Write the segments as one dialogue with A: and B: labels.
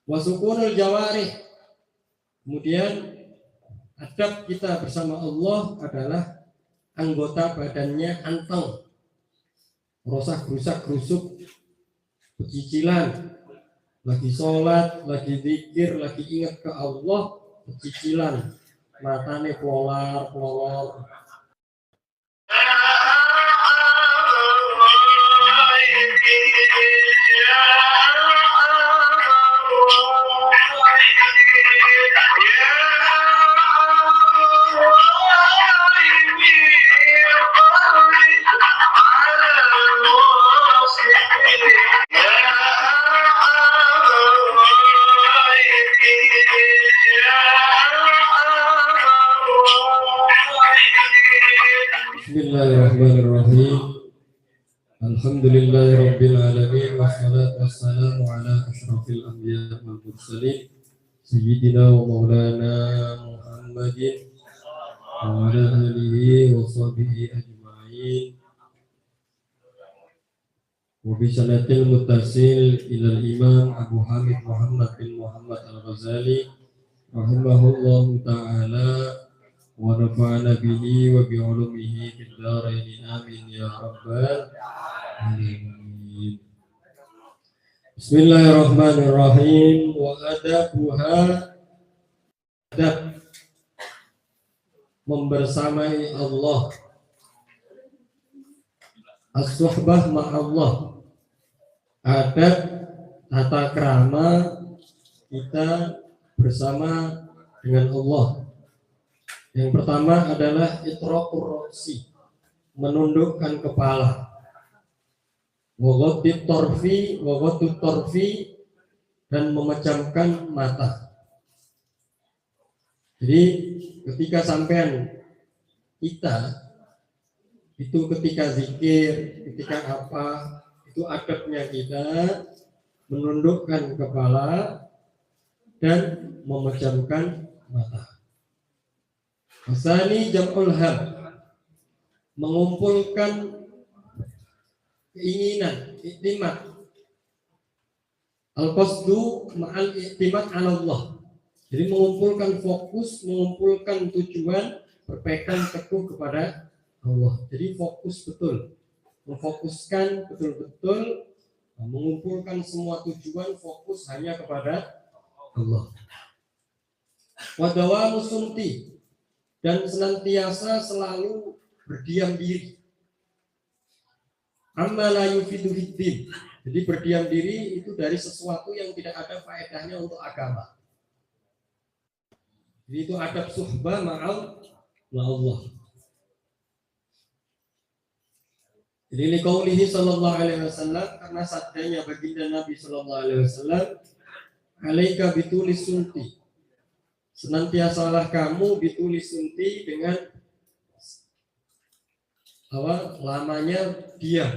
A: Wasukunul jawarih. Kemudian adab kita bersama Allah adalah anggota badannya anteng, rosak gerusak gerusuk, pecicilan, lagi sholat, lagi zikir, lagi ingat ke Allah, pecicilan, matane pelolor pelolor. Bismillahirrahmanirrahim. Alhamdulillahirabbil alamin wassalatu wassalamu ala asyrafil anbiya wal mursalin sayyidina wa maulana Muhammadin wa ala alihi wa sahbihi ajma'in. Wa bi sanatil muttasil ila al-imam Abu Hamid Muhammad bin Muhammad al-Ghazali rahimahullahu ta'ala wa nafa'ana bihi wa bi ulumihi fid dharain amin ya rabbal alamin. Bismillahirrahmanirrahim. Wa adabuha, adab membersamai Allah, as-suhbah ma'allah, adab tata krama kita bersama dengan Allah. Yang pertama adalah itraqur ra'si, menundukkan kepala, waghaddu torfi, dan memejamkan mata. Jadi ketika sampean kita itu ketika zikir, ketika apa, itu adabnya kita menundukkan kepala dan memejamkan mata. Asani jam'ul ham, mengumpulkan keinginan, iktimat. Al-qasdu ma'al iktimat 'ala Allah. Jadi mengumpulkan fokus, mengumpulkan tujuan, berpegang teguh kepada Allah. Jadi fokus betul, memfokuskan betul-betul, mengumpulkan semua tujuan, fokus hanya kepada Allah. Wadawamu sumti, dan senantiasa selalu berdiam diri. Amma la yufidu fiddin. Jadi berdiam diri itu dari sesuatu yang tidak ada faedahnya untuk agama. Jadi itu adab suhbah ma'allah. Jadi liqaulihi sallallahu alaihi wasallam, karena sabdanya baginda Nabi sallallahu alaihi wasallam, alaika bitulis sunti, senantiasalah kamu bitulis sunti dengan lamanya diam.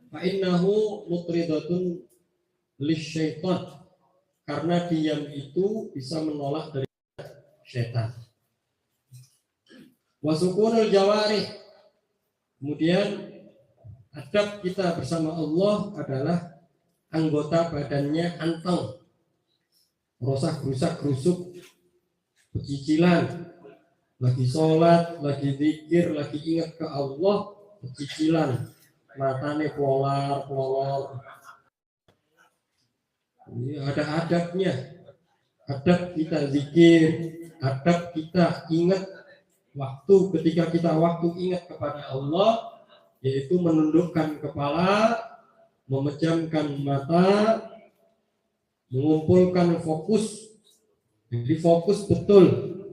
A: Fa innahu mutridatun lisyaitan, karena diam itu bisa menolak dari syaitan. Wasukunul jawarih. Kemudian adab kita bersama Allah adalah anggota badannya anteng, rosak gerusak gerusuk, pecicilan, lagi sholat, lagi zikir, lagi ingat ke Allah, pecicilan, matane pelolor pelolor. Ini ada adabnya. Adab kita zikir, adab kita ingat waktu, ketika kita waktu ingat kepada Allah, yaitu menundukkan kepala, memejamkan mata, mengumpulkan fokus. Jadi fokus betul,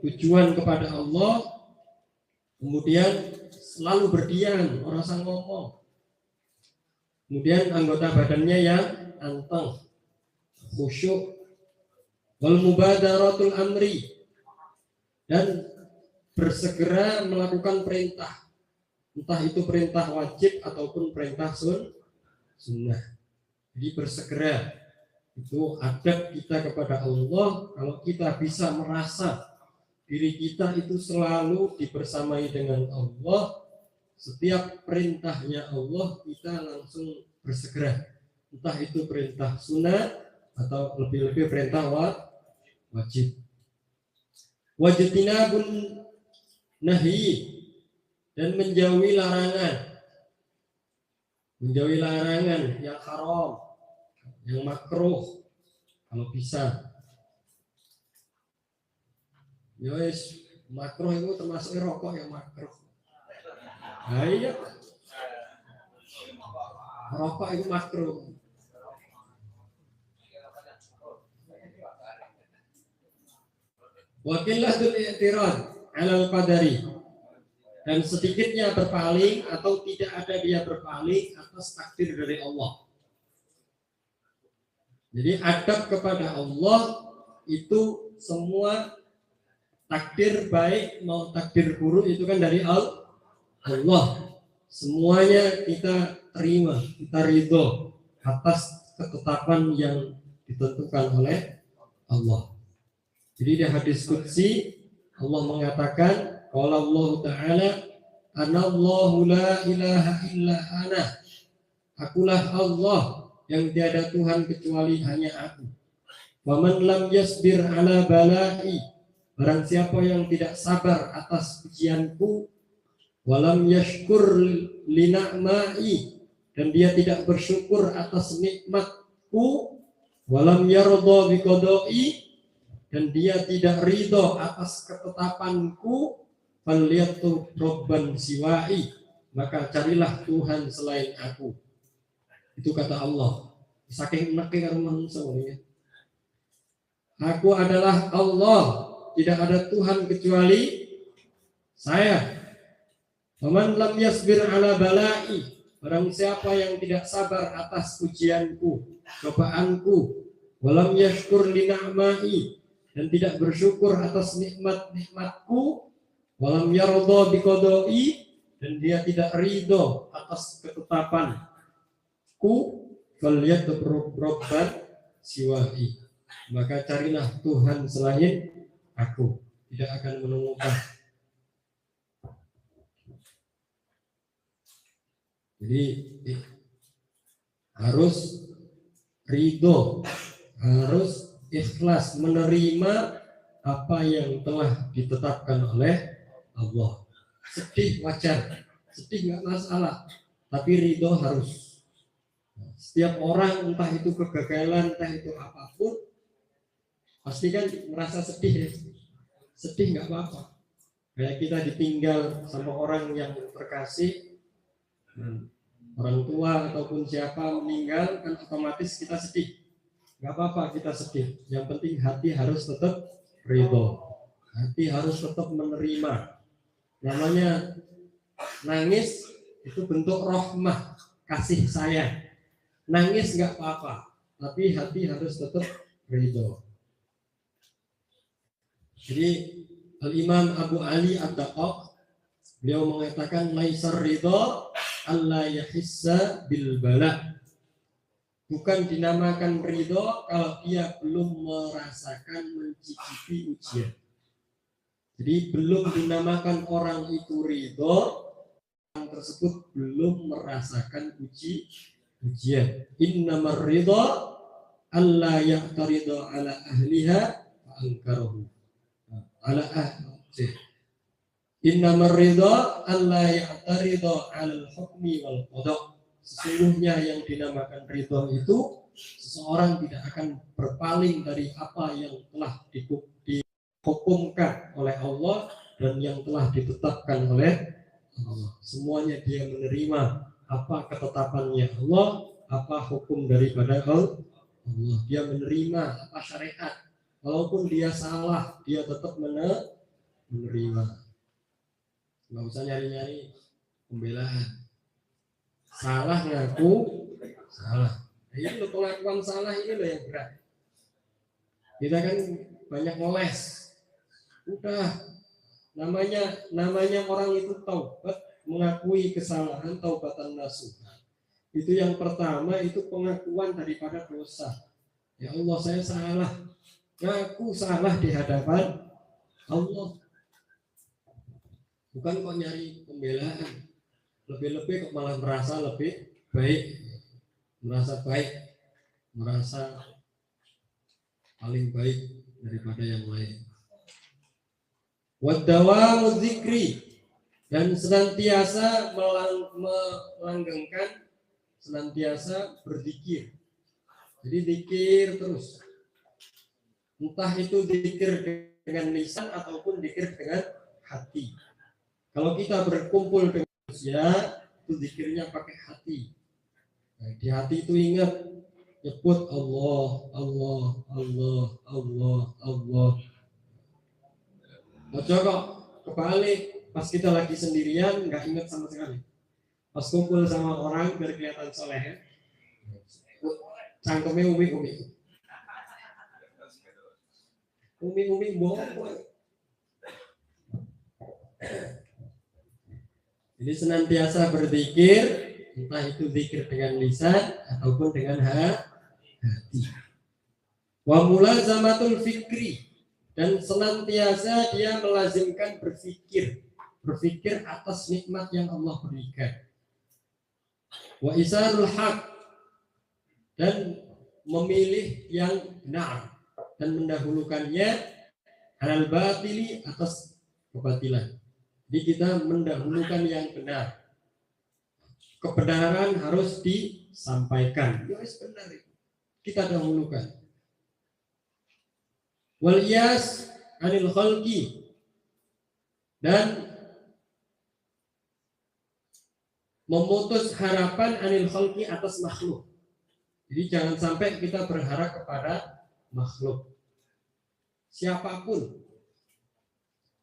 A: tujuan kepada Allah, kemudian selalu berdiam, orang sang ngomong. Kemudian anggota badannya yang anteng, khusyuk. Wal mubadaratul amri, dan bersegera melakukan perintah, entah itu perintah wajib ataupun perintah sunnah. Jadi bersegera, itu adab kita kepada Allah. Kalau kita bisa merasa diri kita itu selalu dibersamai dengan Allah, setiap perintahnya Allah kita langsung bersegera, entah itu perintah sunnah atau lebih-lebih perintah wajib. Wajtinabun nahi, dan menjauhi larangan yang haram, yang makruh kalau bisa. Yes, makruh itu termasuk rokok yang makruh. Nah, iya, rokok itu makruh. Wakilatul i'tirad 'alal qadari, dan sedikitnya berpaling atau tidak ada dia berpaling atas takdir dari Allah. Jadi adab kepada Allah itu semua takdir baik mau takdir buruk itu kan dari Allah. Semuanya kita terima, kita ridho atas ketetapan yang ditentukan oleh Allah. Jadi di hadis qudsi Allah mengatakan, qala Allah Ta'ala, anallahu la ilaha illa ana, akulah Allah yang tiada Tuhan kecuali hanya aku. Wa man lam yasbir ala bala'i, barang siapa yang tidak sabar atas ujianku, walam yashkur li na'ma'i, dan dia tidak bersyukur atas nikmatku, walam yarda bi qada'i, dan dia tidak ridho atas ketetapanku, falyatu robban siwa'i, maka carilah Tuhan selain aku. Itu kata Allah. Saking enaknya karo manusia ya. Aku adalah Allah, tidak ada Tuhan kecuali saya. Faman lam yasbir ala bala'i, barang siapa yang tidak sabar atas ujianku, cobaanku, walam yashkur li na'ma'i, dan tidak bersyukur atas nikmat-nikmatku, walam yarda bi qada'i, dan dia tidak ridho atas ketetapanku, falyatu robban siwa'i, maka carilah Tuhan selain aku, tidak akan menemukan. Jadi harus ridho, harus ikhlas menerima apa yang telah ditetapkan oleh Allah. Sedih wajar, sedih nggak masalah, tapi ridho harus. Setiap orang, entah itu kegagalan, entah itu apapun, pasti kan merasa sedih ya. Sedih nggak apa-apa. Kayak kita ditinggal sama orang yang terkasih, orang tua ataupun siapa meninggal, kan otomatis kita sedih. Nggak apa-apa kita sedih. Yang penting hati harus tetap ridho. Hati harus tetap menerima. Namanya nangis itu bentuk rahmah, kasih sayang. Nangis nggak apa-apa, tapi hati harus tetap ridho. Jadi Al-Imam Abu Ali Ad-Daqaq, beliau mengatakan laisar ridho alla yahissa bil bala. Bukan dinamakan ridho kalau dia belum merasakan mencicipi ujian. Jadi belum dinamakan orang itu ridho, orang tersebut belum merasakan ujian. Innamar ridho alla ya'taridho ala ahliha fa ankarahu. Ala ahli. Innamar ridho alla ya'taridho al hukmi wal qada'. Sesungguhnya yang dinamakan ridho itu seseorang tidak akan berpaling dari apa yang telah dihukumkan oleh Allah dan yang telah ditetapkan oleh Allah. Semuanya dia menerima apa ketetapannya Allah, apa hukum daripada Allah. Dia menerima apa syariat. Walaupun dia salah, dia tetap menerima. Nggak usah nyari-nyari pembelaan. Salah ngaku salah. Ini loh pengakuan salah, ini loh yang berat. Kita kan banyak ngeles. Udah namanya orang itu taubat, mengakui kesalahan, taubatan nasuha. Itu yang pertama, itu pengakuan daripada dosa. Ya Allah, saya salah. Ngaku salah di hadapan Allah. Bukan kok nyari pembelaan. Lebih-lebih kok malah merasa lebih baik, merasa baik, merasa paling baik daripada yang lain. Wadawamu dzikri, dan senantiasa melanggengkan, senantiasa berzikir. Jadi zikir terus. Entah itu zikir dengan lisan ataupun zikir dengan hati. Kalau kita berkumpul dengan manusia, itu zikirnya pakai hati. Nah, di hati itu ingat nyebut Allah, Allah, Allah, Allah, Allah. Ojo kok kebalik, pas kita lagi sendirian nggak ingat sama sekali. Pas kumpul sama orang biar kelihatan soleh ya. Cangkemnya umi-umi. Umi-umi bohong. Jadi senantiasa berzikir, entah itu zikir dengan lisan ataupun dengan hati. Wa mulazamatul fikri, dan senantiasa dia melazimkan berpikir atas nikmat yang Allah berikan. Wa isarul haq, dan memilih yang benar dan mendahulukannya alal batili, atas kebatilan. Jadi kita mendahulukan yang benar. Kebenaran harus disampaikan. Ya benar itu. Kita dahulukan. Wal yas anil khalqi, dan memutus harapan anil khalqi, atas makhluk. Jadi jangan sampai kita berharap kepada makhluk. Siapapun.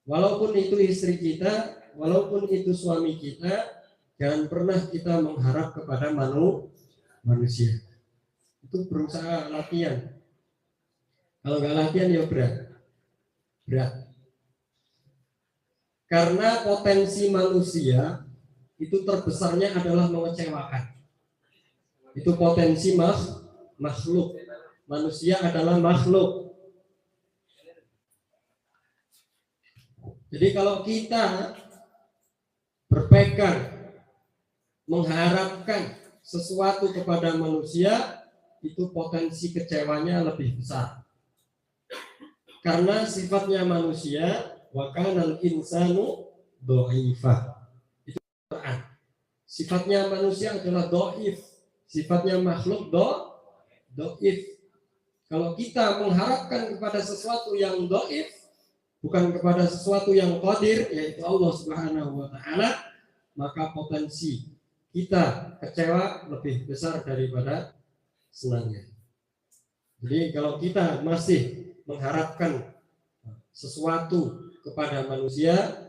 A: Walaupun itu istri kita, walaupun itu suami kita, jangan pernah kita mengharap kepada manusia. Itu berusaha latihan. Kalau nggak latihan ya berat. Karena potensi manusia itu terbesarnya adalah mengecewakan. Itu potensi makhluk. Manusia adalah makhluk. Jadi kalau kita berpegang mengharapkan sesuatu kepada manusia, itu potensi kecewanya lebih besar. Karena sifatnya manusia, wa kanal insanu dhaifah. Itu Quran. Sifatnya manusia adalah dhaif, sifatnya makhluk dhaif. Kalau kita mengharapkan kepada sesuatu yang dhaif, bukan kepada sesuatu yang qadir, yaitu Allah Subhanahu wa taala, maka potensi kita kecewa lebih besar daripada senangnya. Jadi kalau kita masih mengharapkan sesuatu kepada manusia,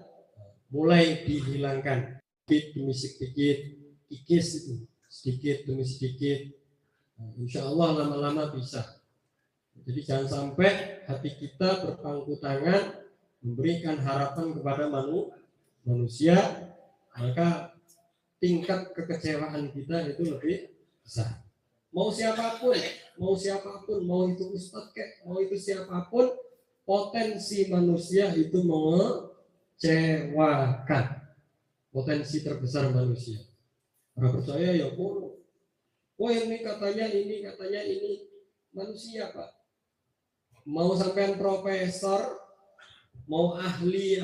A: mulai dihilangkan sedikit demi sedikit, kikis itu sedikit demi sedikit. Insya Allah lama-lama bisa. Jadi jangan sampai hati kita berpangku tangan memberikan harapan kepada manusia, maka tingkat kekecewaan kita itu lebih besar. Mau siapapun, mau itu ustadz kek, mau itu siapapun, potensi manusia itu mengecewakan. Potensi terbesar manusia. Orang percaya ya bodoh. Oh ini katanya ini manusia Pak. Mau sampean profesor, mau ahli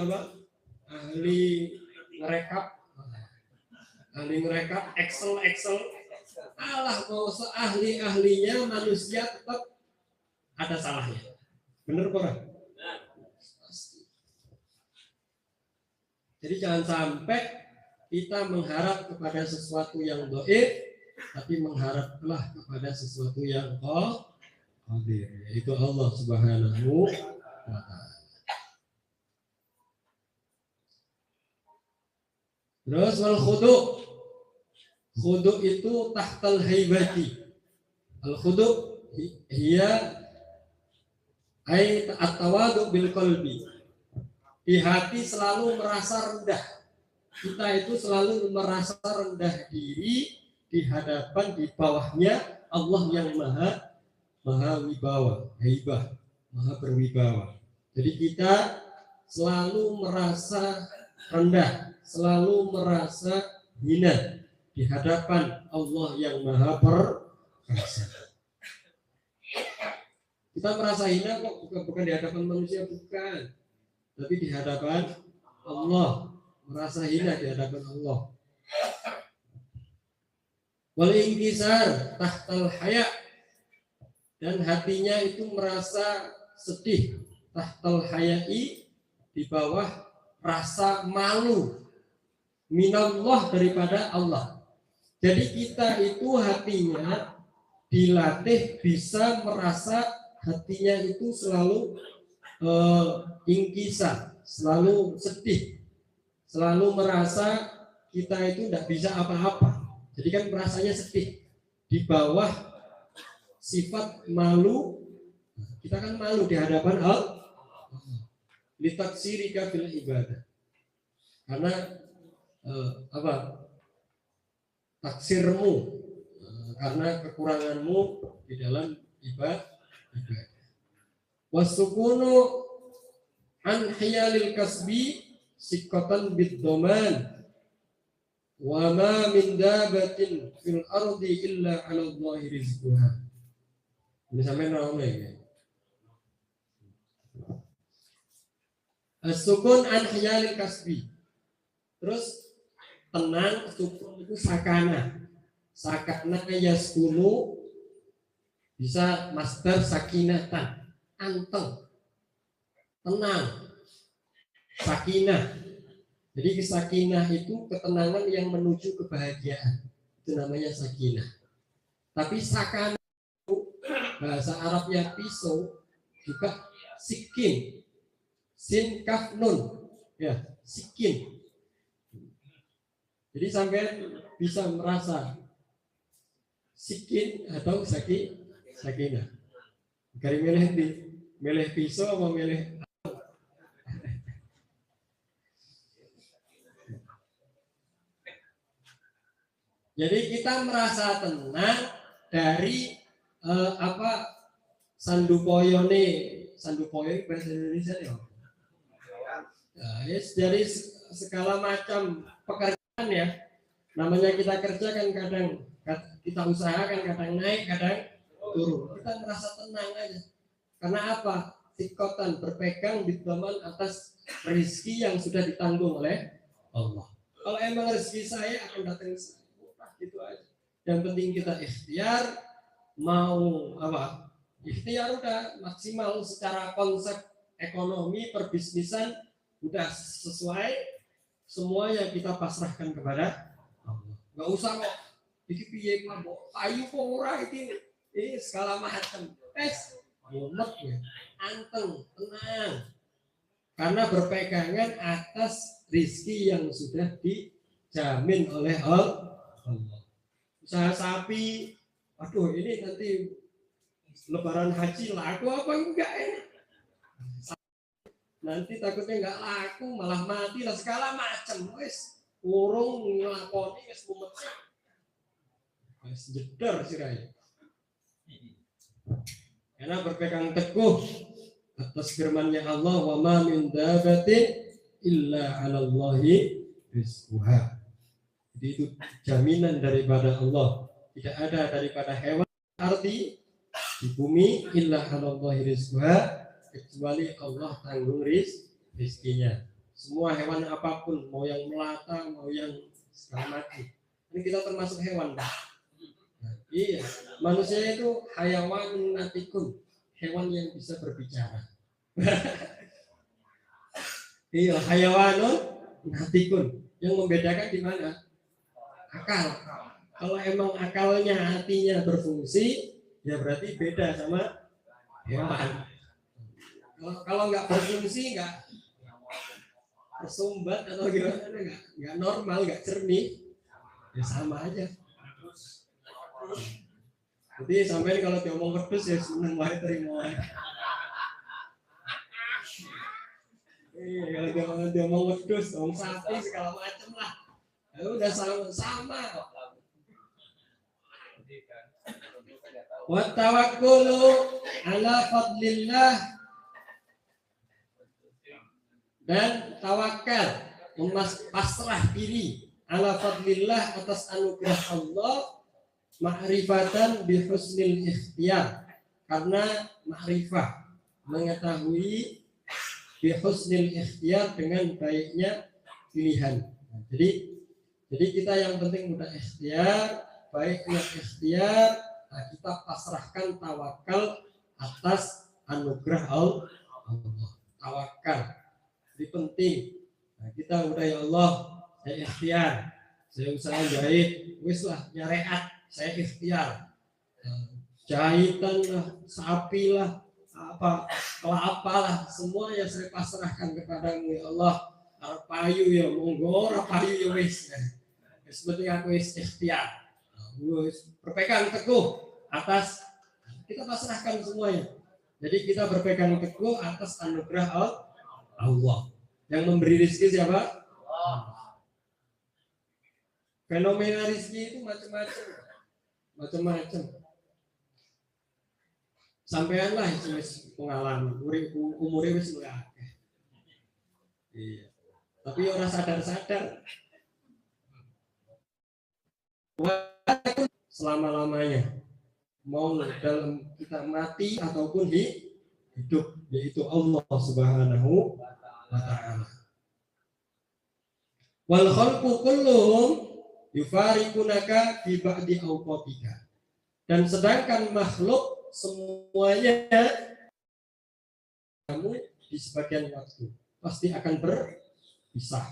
A: ngerekap Excel, alah mau seahli-ahlinya manusia tetap ada salahnya. Bener kok? Jadi jangan sampai kita mengharap kepada sesuatu yang dhaif, tapi mengharaplah kepada sesuatu yang qadir, yaitu Allah Subhanahu wa ta'ala. Terus wal khudu itu tahtal haibati. Al khudu hiya ay at-tawadu bil qalbi. Di hati selalu merasa rendah. Kita itu selalu merasa rendah diri di hadapan, di bawahnya Allah yang maha wibawa, haibah, maha berwibawa. Jadi kita selalu merasa rendah, selalu merasa hina di hadapan Allah yang maha perkasa. Kita merasa hina kok bukan di hadapan manusia, bukan, tapi di hadapan Allah, merasa hina di hadapan Allah. Wal inkisar tahtal haya, dan hatinya itu merasa sedih, tahtal hayai, di bawah rasa malu, minallah, daripada Allah. Jadi kita itu hatinya dilatih bisa merasa hatinya itu selalu ingkisar, selalu sedih, selalu merasa kita itu tidak bisa apa-apa. Jadi kan rasanya sedih di bawah sifat malu. Kita kan malu di hadapan Allah. Litaksirika fil ibadah. Karena taksirmu, karena kekuranganmu di dalam ibadah. Wasukunu an hiyalil kasbi sikatan bid-dhaman wa ma min dabatin fil ardi illa 'ala Allahi rizquha. Ini sampai nama ya. As-sukun an hiyalil kasbi. Terus tenang, sukun itu sakana. Sakana yaskunu bisa masdar sakinatan, anteng, tenang, sakinah. Jadi sakinah itu ketenangan yang menuju kebahagiaan, itu namanya sakinah. Tapi sakana itu bahasa Arabnya pisau, juga sikin, sin kaf nun, ya sikin. Jadi sampai bisa merasa sikin atau sakinah. Kali milih pisau atau milih. Jadi kita merasa tenang dari sandupoyo bahasa Indonesia ya. Dari segala macam pekerjaan ya. Namanya kita kerja kan kadang kita usahakan, kadang naik, kadang turun. Kita merasa tenang aja. Karena apa? Sikotan, berpegang di zaman atas rezeki yang sudah ditanggung oleh Allah. Kalau emang rezeki saya akan datang gitu aja. Yang penting kita ikhtiar, mau apa? Ikhtiar udah maksimal secara konsep ekonomi perbisnisan udah sesuai, semua yang kita pasrahkan kepada Allah. Gak usah kok iki piye kok ayu kok ora iki segala macam. Mumet ya, anteng, tenang. Karena berpegangan atas rizki yang sudah dijamin oleh Allah. Usaha sapi, aduh ini nanti lebaran haji laku apa enggak ini? Nanti takutnya enggak laku, malah mati lah segala macam. Wes urung nglakoni wis mumet. Wis jeder sirahe. Karena berpegang teguh atas firman-Nya Allah, wa ma min dabatin illa 'ala Allahi rizquha. Jadi itu jaminan daripada Allah. Tidak ada daripada hewan arti di bumi illa 'ala Allahi rizquha, kecuali Allah tanggung rizkinya. Semua hewan apapun, mau yang melata, mau yang segala macam. Ini kita termasuk hewan, Pak. Iya, manusia itu hayawan natikun, hewan yang bisa berbicara. Iya, hayawanun natikun. Yang membedakan di mana? Akal. Kalau emang akalnya, hatinya berfungsi, ya berarti beda sama hewan. Kalau nggak berfungsi, nggak tersumbat atau gimana, nggak normal, nggak jernih, ya sama aja. Jadi sampai kalau diomong pedus ya seneng wae terima wae. Iya, kalau diomong pedus, omong sapi segala macam lah. Ya udah sama. Wa tawakkulu ala fadlillah, dan tawakal, pasrah diri ala fadlillah, atas anugerah Allah, ma'rifatan bi husnil ikhtiyar, karena ma'rifah, mengetahui bihusnil ikhtiyar, dengan baiknya pilihan. Nah, jadi kita yang penting udah ikhtiar, baiknya ikhtiar, nah kita pasrahkan tawakal atas anugerah Allah. Tawakal jadi penting. Nah, kita udah, ya Allah, saya ikhtiar, saya usaha jahit, wis lah nyareat, saya ikhtiar, jahitan lah, sapi lah, apa kelapa lah, semua ya saya pasrahkan kepadamu ya Allah. Payu ya monggo, payu ya wis. Seperti aku ikhtiar, berpegang teguh atas, kita pasrahkan semuanya. Jadi kita berpegang teguh atas anugerah Allah. Yang memberi rezeki siapa? Fenomena rezeki itu macam-macam. Sampean lah wis pengalaman, umure wis luwih akeh. Iya. Tapi orang sadar-sadar selama-lamanya, mau dalam kita mati ataupun hidup, yaitu Allah Subhanahu wa ta'ala. Wal khalqu kulluhum yufariqunaka fi ba'di awqatika. Dan sedangkan makhluk semuanya kamu di sebagian waktu pasti akan berpisah.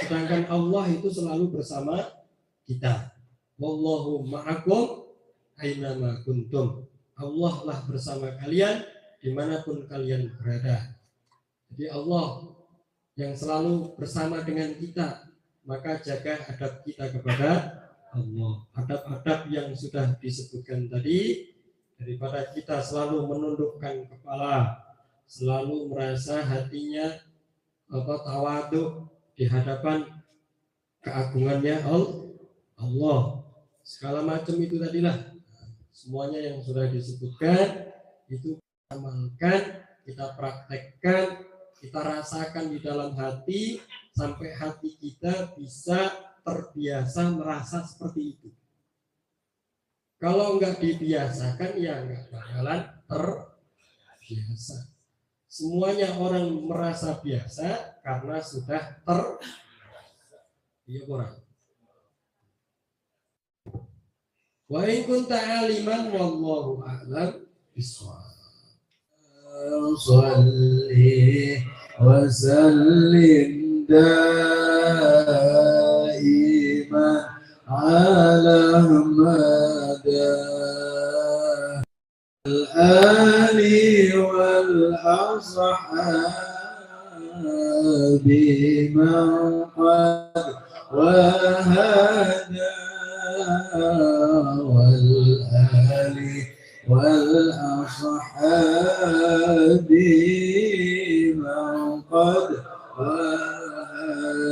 A: Sedangkan Allah itu selalu bersama kita. Wallahu ma'akum ainama kuntum. Allah lah bersama kalian dimanapun kalian berada. Jadi Allah yang selalu bersama dengan kita, maka jaga adab kita kepada Allah. Adab-adab yang sudah disebutkan tadi, daripada kita selalu menundukkan kepala, selalu merasa hatinya tawadhu di hadapan keagungannya Allah. Segala macam itu tadilah, semuanya yang sudah disebutkan itu kita amalkan, kita praktekkan, kita rasakan di dalam hati sampai hati kita bisa terbiasa merasa seperti itu. Kalau enggak dibiasakan ya enggak bakalan terbiasa. Semuanya orang merasa biasa karena sudah orang. Wa in kunta aliman wallahu a'lam bishawab.
B: Shalli wa sallim daiman ala madah al-ali wal ashabi man qad wahada والآل والأصحاب من قد وهدى